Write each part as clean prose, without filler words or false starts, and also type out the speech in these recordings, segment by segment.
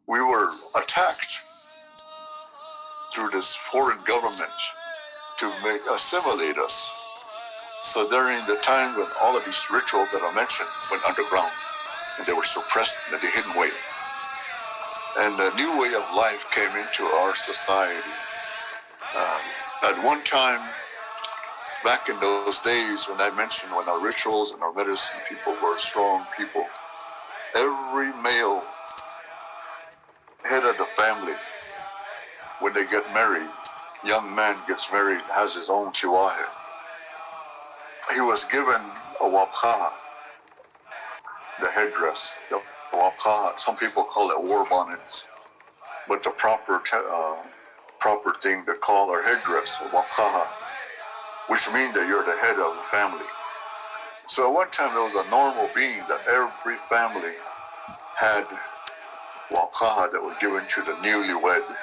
we were attacked through this foreign government to assimilate us. So during the time when all of these rituals that I mentioned went underground, and they were suppressed in a hidden way, and a new way of life came into our society. At one time, back in those days when I mentioned when our rituals and our medicine people were strong people, every male head of the family, when they get married, young man gets married, has his own chihuahua. He was given a wapaha, the headdress, the wapaha. Some people call it war bonnets, but the proper thing to call our headdress, a wapaha, which means that you're the head of the family. So at one time there was a normal being that every family had wapaha that was given to the newlywed.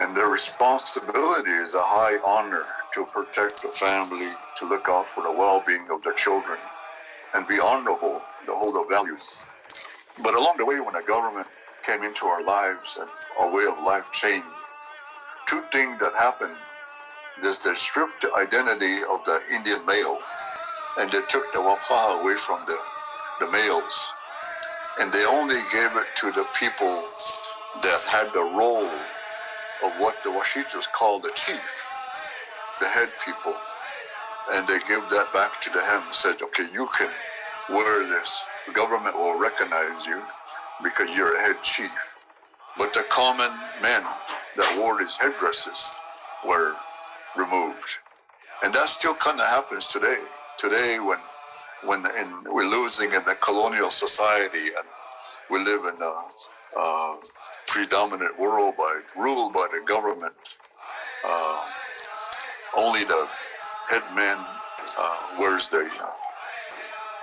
And their responsibility is a high honor to protect the family, to look out for the well-being of their children, and be honorable, to hold the values. But along the way, when the government came into our lives and our way of life changed, two things that happened is they stripped the identity of the Indian male, and they took the wapaha away from the males, and they only gave it to the people that had the role of what the Washitas called the chief, the head people. And they gave that back to them and said, okay, you can wear this. The government will recognize you because you're a head chief. But the common men that wore these headdresses were removed. And that still kind of happens today. Today, when we're losing in the colonial society and we live in a predominant world ruled by the government, only the head man wears the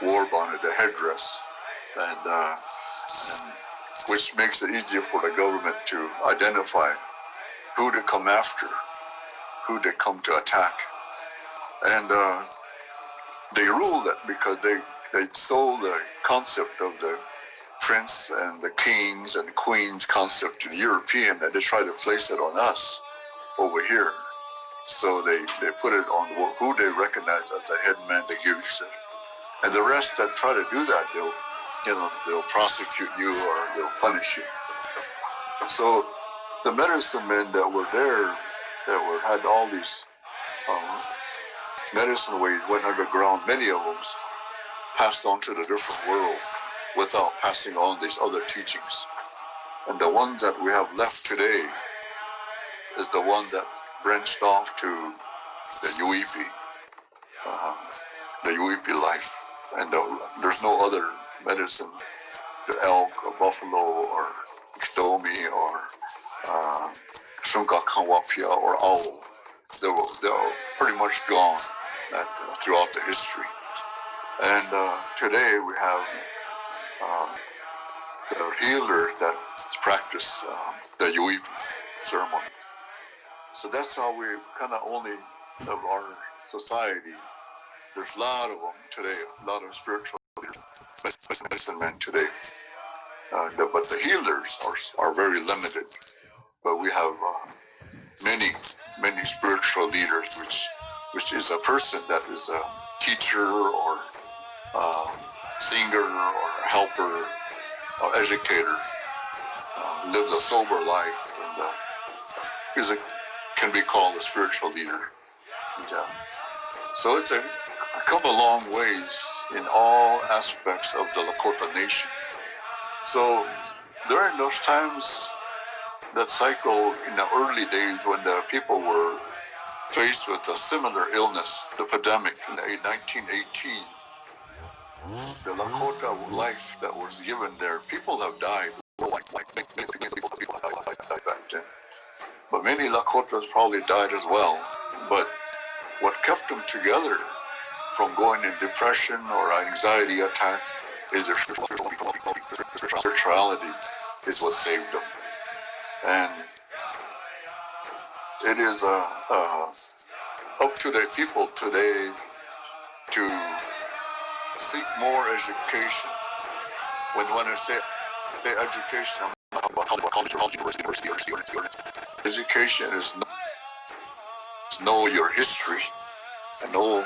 war bonnet, the headdress, and which makes it easier for the government to identify who to come after, who they come to attack. And they rule that because they sold the concept of the prince and the kings and the queens concept to the European, and they try to place it on us over here. So they put it on who they recognize as the head man, they give you. And the rest that try to do that, they'll prosecute you or they'll punish you. So the medicine men that were there, had all these medicine ways, went underground. Many of them passed on to the different world without passing on these other teachings. And the ones that we have left today is the one that branched off to the Yuipi, life. And there's no other medicine, the elk or buffalo or Kitomi or Wapia or owl. They're pretty much gone throughout the history. And today we have the healers that practice the Yuipi ceremony. So that's how we kind of only of our society. There's a lot of them today, a lot of spiritual leaders, medicine men today. But the healers are very limited. But we have many spiritual leaders, which is a person that is a teacher or singer or helper or educator, lives a sober life, and can be called a spiritual leader. Yeah. So it's come a long ways in all aspects of the Lakota nation. So during those times, that cycle in the early days when the people were faced with a similar illness, the epidemic in 1918, the Lakota life that was given there, people have died. People have died back then. But many Lakotas probably died as well. But what kept them together from going in depression or anxiety attack is their spirituality is what saved them. And it is up to the people today to seek more education. When I say The education about college or university. Education is know your history and know